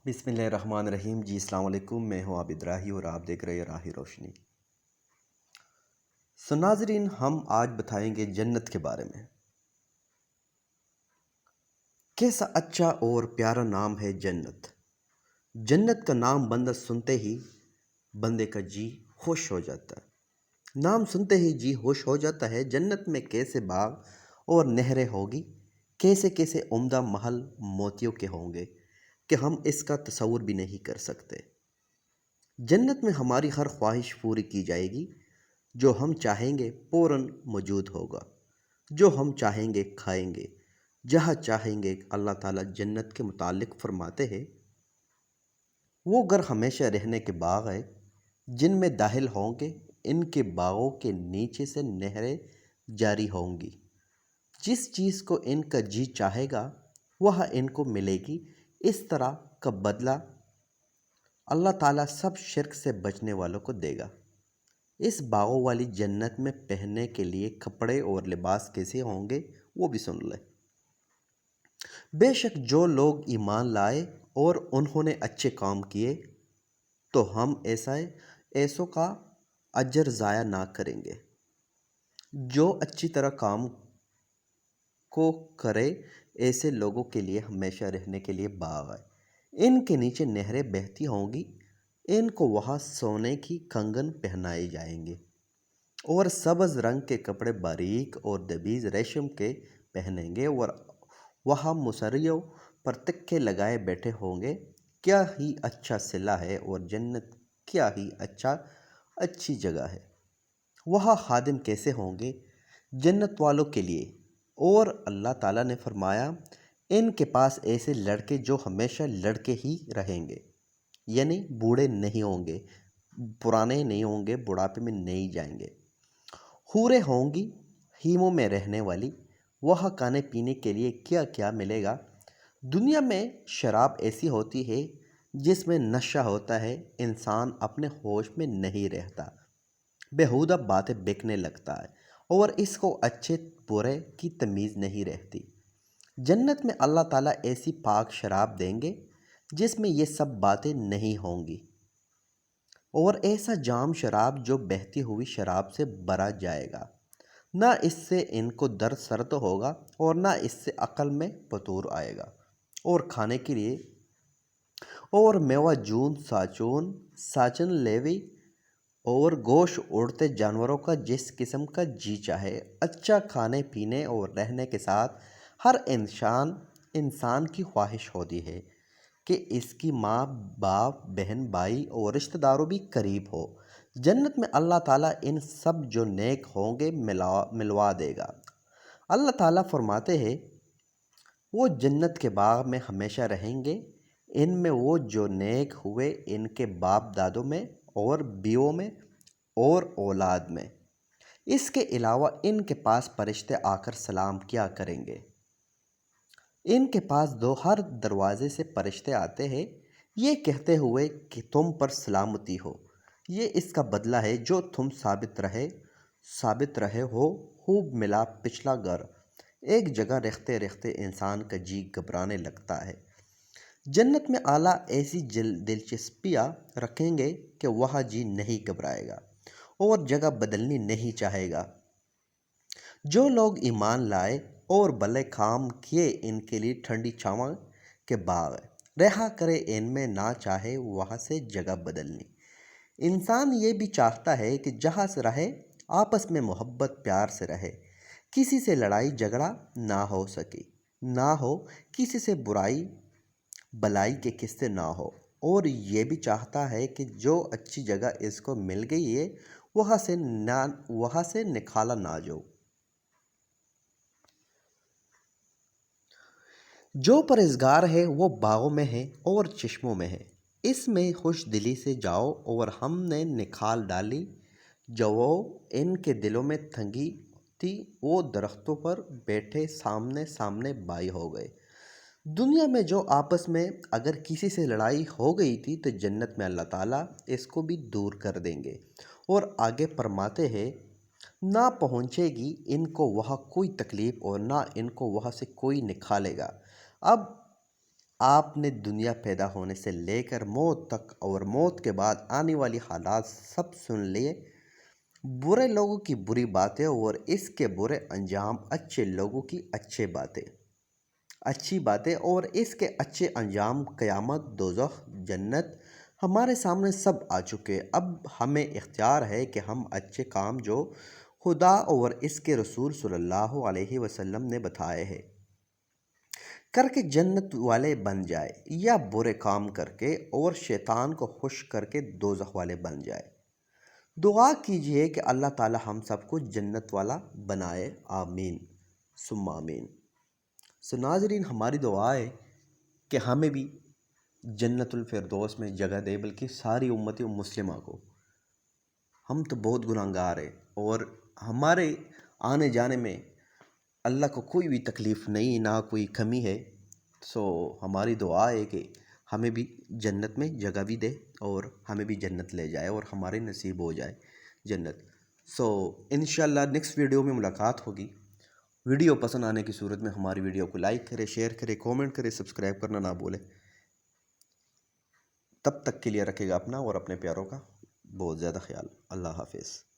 بسم اللہ الرحمن الرحیم جی السلام علیکم، میں ہوں عابد راہی اور آپ دیکھ رہے ہیں راہ روشنی۔ ناظرین، ہم آج بتائیں گے جنت کے بارے میں۔ کیسا اچھا اور پیارا نام ہے جنت۔ جنت کا نام بندہ سنتے ہی بندے کا جی خوش ہو جاتا ہے۔ نام سنتے ہی جی خوش ہو جاتا ہے۔ جنت میں کیسے باغ اور نہریں ہوگی، کیسے کیسے عمدہ محل موتیوں کے ہوں گے کہ ہم اس کا تصور بھی نہیں کر سکتے۔ جنت میں ہماری ہر خواہش پوری کی جائے گی۔ جو ہم چاہیں گے فوراً موجود ہوگا، جو ہم چاہیں گے کھائیں گے، جہاں چاہیں گے۔ اللہ تعالیٰ جنت کے متعلق فرماتے ہیں، وہ گھر ہمیشہ رہنے کے باغ ہے جن میں داخل ہوں گے، ان کے باغوں کے نیچے سے نہریں جاری ہوں گی۔ جس چیز کو ان کا جی چاہے گا وہ ان کو ملے گی۔ اس طرح کا بدلہ اللہ تعالیٰ سب شرک سے بچنے والوں کو دے گا۔ اس باغوں والی جنت میں پہننے کے لیے کپڑے اور لباس کیسے ہوں گے وہ بھی سن لیں۔ بے شک جو لوگ ایمان لائے اور انہوں نے اچھے کام کیے تو ہم ایسوں کا اجر ضائع نہ کریں گے۔ جو اچھی طرح کام کو کرے ایسے لوگوں کے لیے ہمیشہ رہنے کے لیے باغ ہے۔ ان کے نیچے نہریں بہتی ہوں گی۔ ان کو وہاں سونے کی کنگن پہنائے جائیں گے اور سبز رنگ کے کپڑے باریک اور دبیز ریشم کے پہنیں گے، اور وہاں مصریوں پر تکے لگائے بیٹھے ہوں گے۔ کیا ہی اچھا صلہ ہے اور جنت کیا ہی اچھی جگہ ہے۔ وہاں خادم کیسے ہوں گے جنت والوں کے لیے۔ اور اللہ تعالیٰ نے فرمایا، ان کے پاس ایسے لڑکے جو ہمیشہ لڑکے ہی رہیں گے، یعنی بوڑھے نہیں ہوں گے، پرانے نہیں ہوں گے، بڑھاپے میں نہیں جائیں گے۔ حوریں ہوں گی خیموں میں رہنے والی۔ وہاں کھانے پینے کے لیے کیا کیا ملے گا۔ دنیا میں شراب ایسی ہوتی ہے جس میں نشہ ہوتا ہے، انسان اپنے ہوش میں نہیں رہتا، بیہودہ باتیں بکنے لگتا ہے اور اس کو اچھے برے کی تمیز نہیں رہتی۔ جنت میں اللہ تعالیٰ ایسی پاک شراب دیں گے جس میں یہ سب باتیں نہیں ہوں گی، اور ایسا جام شراب جو بہتی ہوئی شراب سے بھرا جائے گا۔ نہ اس سے ان کو درد سرد ہوگا اور نہ اس سے عقل میں فطور آئے گا۔ اور کھانے کے لیے اور میوہ جون، ساچن لیوی اور گوشت اڑتے جانوروں کا جس قسم کا جی چاہے۔ اچھا کھانے پینے اور رہنے کے ساتھ ہر انسان کی خواہش ہوتی ہے کہ اس کی ماں باپ بہن بھائی اور رشتہ داروں بھی قریب ہو۔ جنت میں اللہ تعالیٰ ان سب جو نیک ہوں گے ملوا دے گا۔ اللہ تعالیٰ فرماتے ہیں، وہ جنت کے باغ میں ہمیشہ رہیں گے۔ ان میں وہ جو نیک ہوئے ان کے باپ دادوں میں اور بیووں میں اور اولاد میں۔ اس کے علاوہ ان کے پاس فرشتے آ کر سلام کیا کریں گے۔ ان کے پاس ہر دروازے سے فرشتے آتے ہیں، یہ کہتے ہوئے کہ تم پر سلامتی ہو۔ یہ اس کا بدلہ ہے جو تم ثابت رہے ہو۔ خوب ملا پچھلا گھر۔ ایک جگہ رہتے رہتے انسان کا جی گھبرانے لگتا ہے۔ جنت میں اعلیٰ ایسی دلچسپیاں رکھیں گے کہ وہاں جی نہیں گھبرائے گا اور جگہ بدلنی نہیں چاہے گا۔ جو لوگ ایمان لائے اور بھلے کام کیے ان کے لیے ٹھنڈی چھاؤں کے باغ رہا کرے، ان میں نہ چاہے وہاں سے جگہ بدلنی۔ انسان یہ بھی چاہتا ہے کہ جہاں سے رہے آپس میں محبت پیار سے رہے، کسی سے لڑائی جھگڑا نہ ہو، کسی سے برائی بلائی کے قصے نہ ہو، اور یہ بھی چاہتا ہے کہ جو اچھی جگہ اس کو مل گئی ہے وہاں سے نکالا نہ جاؤ۔ جو پرہیزگار ہے وہ باغوں میں ہے اور چشموں میں ہے، اس میں خوش دلی سے جاؤ، اور ہم نے نکال ڈالی جو ان کے دلوں میں تنگی تھی، وہ درختوں پر بیٹھے سامنے سامنے بھائی ہو گئے۔ دنیا میں جو آپس میں اگر کسی سے لڑائی ہو گئی تھی تو جنت میں اللہ تعالیٰ اس کو بھی دور کر دیں گے۔ اور آگے فرماتے ہیں، نہ پہنچے گی ان کو وہاں کوئی تکلیف اور نہ ان کو وہاں سے کوئی نکالے گا۔ اب آپ نے دنیا پیدا ہونے سے لے کر موت تک اور موت کے بعد آنے والی حالات سب سن لیے۔ برے لوگوں کی بری باتیں اور اس کے برے انجام، اچھے لوگوں کی اچھی باتیں اور اس کے اچھے انجام، قیامت، دوزخ، جنت ہمارے سامنے سب آ چکے۔ اب ہمیں اختیار ہے کہ ہم اچھے کام جو خدا اور اس کے رسول صلی اللہ علیہ وسلم نے بتائے ہیں کر کے جنت والے بن جائے، یا برے کام کر کے اور شیطان کو خوش کر کے دوزخ والے بن جائے۔ دعا کیجئے کہ اللہ تعالی ہم سب کو جنت والا بنائے، آمین ثم آمین۔ ناظرین، ہماری دعا ہے کہ ہمیں بھی جنت الفردوس میں جگہ دے، بلکہ ساری امت مسلمہ کو۔ ہم تو بہت گناہگار ہیں اور ہمارے آنے جانے میں اللہ کو کوئی بھی تکلیف نہیں، نہ کوئی کمی ہے۔ ہماری دعا ہے کہ ہمیں بھی جنت میں جگہ بھی دے اور ہمیں بھی جنت لے جائے اور ہمارے نصیب ہو جائے جنت۔ انشاءاللہ نیکسٹ ویڈیو میں ملاقات ہوگی۔ ویڈیو پسند آنے کی صورت میں ہماری ویڈیو کو لائک کرے، شیئر کرے، کومنٹ کرے، سبسکرائب کرنا نہ بھولے۔ تب تک کے لیے رکھے گا اپنا اور اپنے پیاروں کا بہت زیادہ خیال۔ اللہ حافظ۔